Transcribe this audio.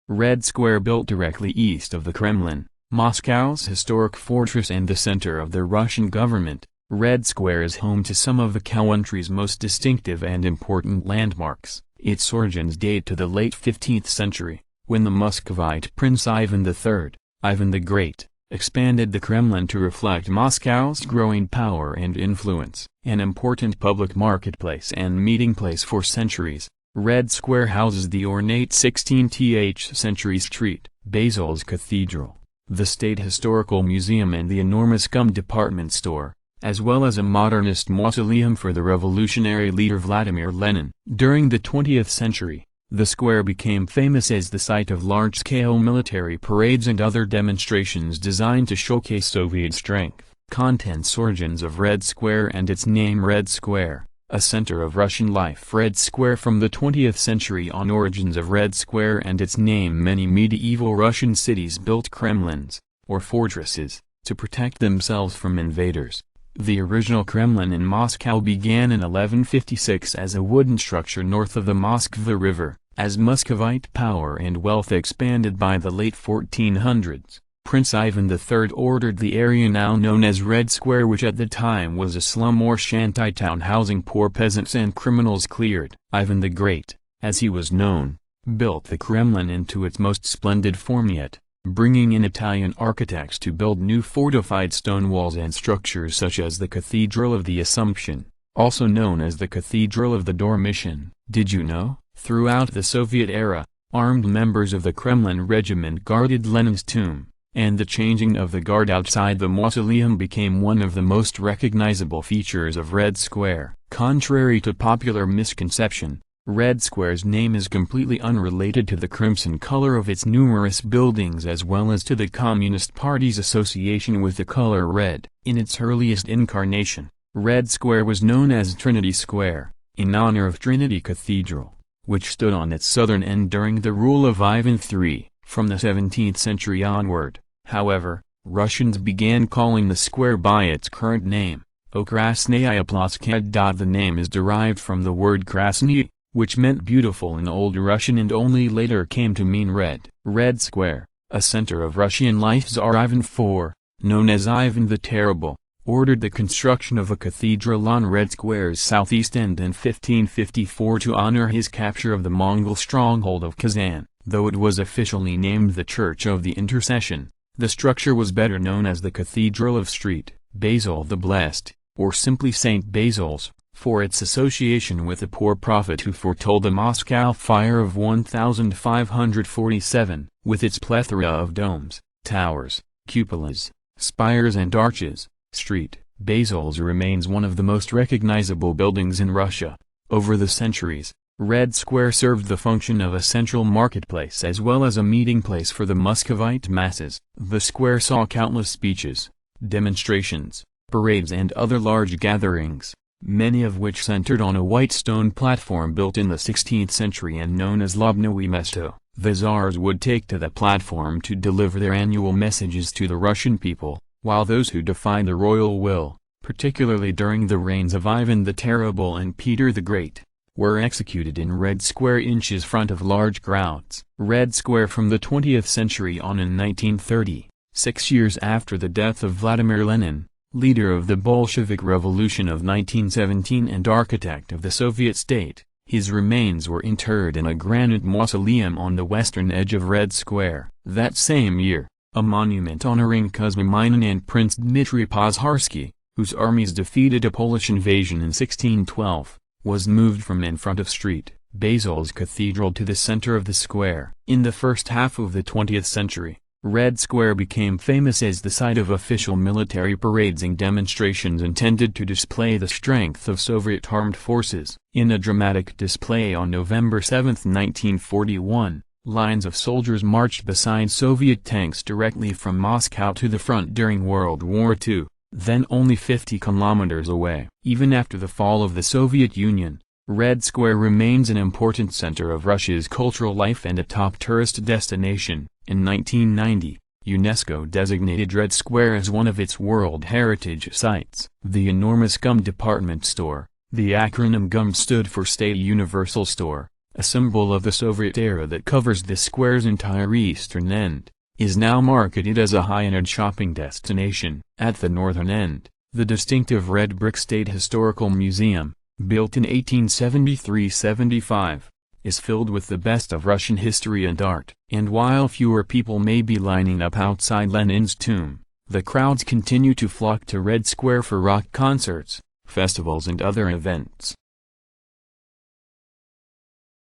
Red Square, built directly east of the Kremlin, Moscow's historic fortress and the center of the Russian government, Red Square is home to some of the country's most distinctive and important landmarks. Its origins date to the late 15th century, when the Muscovite Prince Ivan III, Ivan the Great, expanded the Kremlin to reflect Moscow's growing power and influence. An important public marketplace and meeting place for centuries, Red Square houses the ornate 16th century street, Basil's Cathedral, the State Historical Museum and the enormous gum department store, as well as a modernist mausoleum for the revolutionary leader Vladimir Lenin. During the 20th century, the square became famous as the site of large-scale military parades and other demonstrations designed to showcase Soviet strength. Contents: origins of Red Square and its name. Red Square, a center of Russian life. Red Square from the 20th century on. Origins of Red Square and its name. Many medieval Russian cities built Kremlins, or fortresses, to protect themselves from invaders. The original Kremlin in Moscow began in 1156 as a wooden structure north of the Moskva River. As Muscovite power and wealth expanded by the late 1400s, Prince Ivan III ordered the area now known as Red Square, which at the time was a slum or shantytown housing poor peasants and criminals, cleared. Ivan the Great, as he was known, built the Kremlin into its most splendid form yet, bringing in Italian architects to build new fortified stone walls and structures such as the Cathedral of the Assumption, also known as the Cathedral of the Dormition. Did you know? Throughout the Soviet era, armed members of the Kremlin regiment guarded Lenin's tomb, and the changing of the guard outside the mausoleum became one of the most recognizable features of Red Square. Contrary to popular misconception, Red Square's name is completely unrelated to the crimson color of its numerous buildings as well as to the Communist Party's association with the color red. In its earliest incarnation, Red Square was known as Trinity Square, in honor of Trinity Cathedral, which stood on its southern end during the rule of Ivan III. From the 17th century onward, however, Russians began calling the square by its current name, Okrasnaya Plotskaya. The name is derived from the word krasny, which meant beautiful in Old Russian and only later came to mean red. Red Square, a center of Russian life. Tsar Ivan IV, known as Ivan the Terrible, ordered the construction of a cathedral on Red Square's southeast end in 1554 to honor his capture of the Mongol stronghold of Kazan. Though it was officially named the Church of the Intercession, the structure was better known as the Cathedral of St. Basil the Blessed, or simply St. Basil's, for its association with the poor prophet who foretold the Moscow fire of 1547. With its plethora of domes, towers, cupolas, spires and arches, St. Basil's remains one of the most recognizable buildings in Russia. Over the centuries, Red Square served the function of a central marketplace as well as a meeting place for the Muscovite masses. The square saw countless speeches, demonstrations, parades and other large gatherings, many of which centered on a white stone platform built in the 16th century and known as Lobnoe Mesto. The czars would take to the platform to deliver their annual messages to the Russian people, while those who defied the royal will, particularly during the reigns of Ivan the Terrible and Peter the Great, were executed in Red Square inches front of large crowds. Red Square from the 20th century on. In 1930, 6 years after the death of Vladimir Lenin, leader of the Bolshevik Revolution of 1917 and architect of the Soviet state, his remains were interred in a granite mausoleum on the western edge of Red Square. That same year, a monument honoring Kuzma Minin and Prince Dmitry Pozharsky, whose armies defeated a Polish invasion in 1612, was moved from in front of St. Basil's Cathedral to the center of the square. In the first half of the 20th century, Red Square became famous as the site of official military parades and demonstrations intended to display the strength of Soviet armed forces. In a dramatic display on November 7, 1941, lines of soldiers marched beside Soviet tanks directly from Moscow to the front during World War II, then only 50 kilometers away. Even after the fall of the Soviet Union, Red Square remains an important center of Russia's cultural life and a top tourist destination. In 1990, UNESCO designated Red Square as one of its World Heritage Sites. The enormous gum department store, the acronym GUM stood for State Universal Store, a symbol of the Soviet era that covers the square's entire eastern end, is now marketed as a high-end shopping destination. At the northern end, the distinctive red brick State Historical Museum, built in 1873-75, is filled with the best of Russian history and art. And while fewer people may be lining up outside Lenin's tomb, the crowds continue to flock to Red Square for rock concerts, festivals and other events.